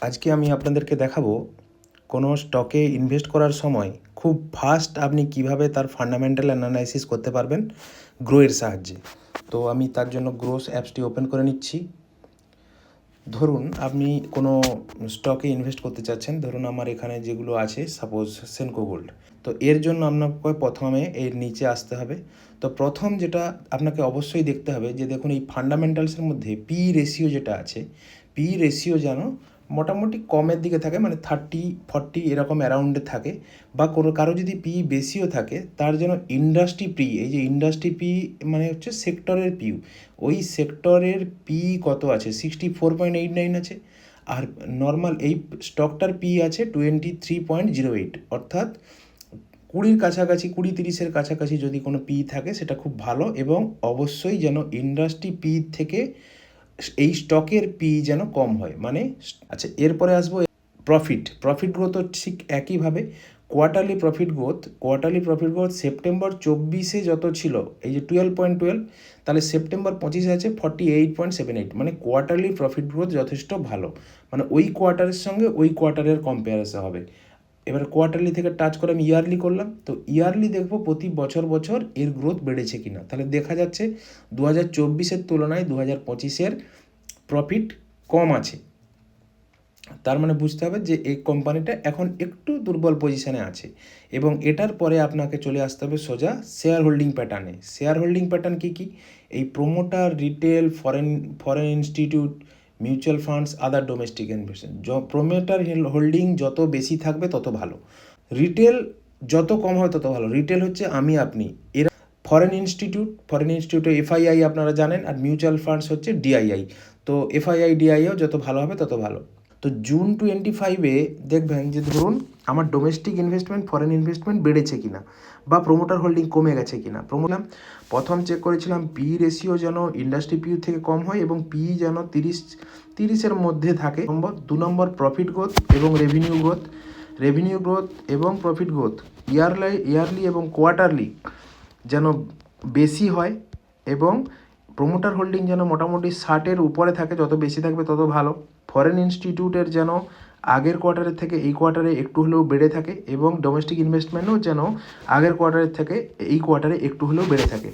আজকে আমি আপনাদেরকে দেখাবো কোনো স্টকে ইনভেস্ট করার সময় খুব ফাস্ট আপনি কিভাবে তার ফান্ডামেন্টাল অ্যানালাইসিস করতে পারবেন গ্রোয়ের সাহায্যে। তো আমি তার জন্য গ্রোস অ্যাপসটি ওপেন করে নিচ্ছি। ধরুন আপনি কোনো স্টকে ইনভেস্ট করতে চাচ্ছেন, ধরুন আমার এখানে যেগুলো আছে সাপোজ সেনকো গোল্ড। তো এর জন্য আপনাকে প্রথমে এর নিচে আসতে হবে। তো প্রথম যেটা আপনাকে অবশ্যই দেখতে হবে যে দেখুন এই ফান্ডামেন্টালসের মধ্যে পি রেশিও যেটা আছে, পি রেশিও যেন মোটামুটি কমের দিকে থাকে, মানে 30-40 এরকম অ্যারাউন্ডে থাকে, বা কারো যদি পি বেশিও থাকে তার যেন ইন্ডাস্ট্রি পি, এই যে ইন্ডাস্ট্রি পি মানে হচ্ছে সেক্টরের পিউ, ওই সেক্টরের পি কত আছে 64.89 আছে। আর নর্মাল এই স্টকটার পি আছে 23.08, অর্থাৎ 20-র কাছাকাছি, 20-30-এর কাছাকাছি যদি কোনো পি থাকে সেটা খুব ভালো, এবং অবশ্যই যেন ইন্ডাস্ট্রি পি থেকে এই স্টকের পি যেন কম হয়। মানে আচ্ছা, এরপরে আসবো প্রফিট গ্রোথও ঠিক একইভাবে। কোয়ার্টারলি প্রফিট গ্রোথ সেপ্টেম্বর 24-এ যত ছিল, এই যে 12.12, তাহলে সেপ্টেম্বর 25-এ আছে 48.78, মানে কোয়ার্টারলি প্রফিট গ্রোথ যথেষ্ট ভালো, মানে ওই কোয়ার্টারের সঙ্গে ওই কোয়ার্টারের কম্পেয়ারেশন হবে। এবার কোয়ার্টারলি থেকে টাচ করে আমি ইয়ারলি করলাম, তো ইয়ারলি দেখবো প্রতি বছর এর গ্রোথ বেড়েছে কিনা। তাহলে দেখা যাচ্ছে 2024-এর তুলনায় 2025-এর প্রফিট কম আছে। তার মানে বুঝতে হবে যে এই কোম্পানিটা এখন একটু দুর্বল পজিশানে আছে। এবং এটার পরে আপনাকে চলে আসতে হবে সোজা শেয়ার হোল্ডিং প্যাটার্নে। শেয়ার হোল্ডিং প্যাটার্ন কী কী? এই promoter, retail, foreign institute, mutual funds, other domestic investment. Promoter holding যত বেশি থাকবে তত ভালো, রিটেল যত কম হয় তত ভালো। রিটেল হচ্ছে আমি আপনি, এরা ফরেন ইনস্টিটিউটে এফআইআই আপনারা জানেন, আর মিউচুয়াল ফান্ডস হচ্ছে ডিআইআই। তো এফআইআই ডিআইও যত ভালো হবে তত ভালো। তো জুন 25-এ দেখবেন যে ধরুন আমার ডোমেস্টিক ইনভেস্টমেন্ট, ফরেন ইনভেস্টমেন্ট বেড়েছে কিনা, বা প্রোমোটার হোল্ডিং কমে গেছে কিনা। প্রথম চেক করেছিলাম পি রেশিও যেন ইন্ডাস্ট্রি পিউ থেকে কম হয় এবং পি যেন 30-এর মধ্যে থাকে। 2 নম্বর প্রফিট গ্রোথ এবং রেভিনিউ গ্রোথ এবং প্রফিট গ্রোথ ইয়ারলি এবং কোয়ার্টারলি যেন বেশি হয়, এবং প্রোমোটার হোল্ডিং যেন মোটামুটি 60-এর উপরে থাকে, যত বেশি থাকবে তত ভালো। ফরেন ইনস্টিটিউটের যেন আগের কোয়ার্টারের থেকে এই কোয়ার্টারে একটু হলেও বেড়ে থাকে, এবং ডোমেস্টিক ইনভেস্টমেন্টও যেন আগের কোয়ার্টারের থেকে এই কোয়ার্টারে একটু হলেও বেড়ে থাকে।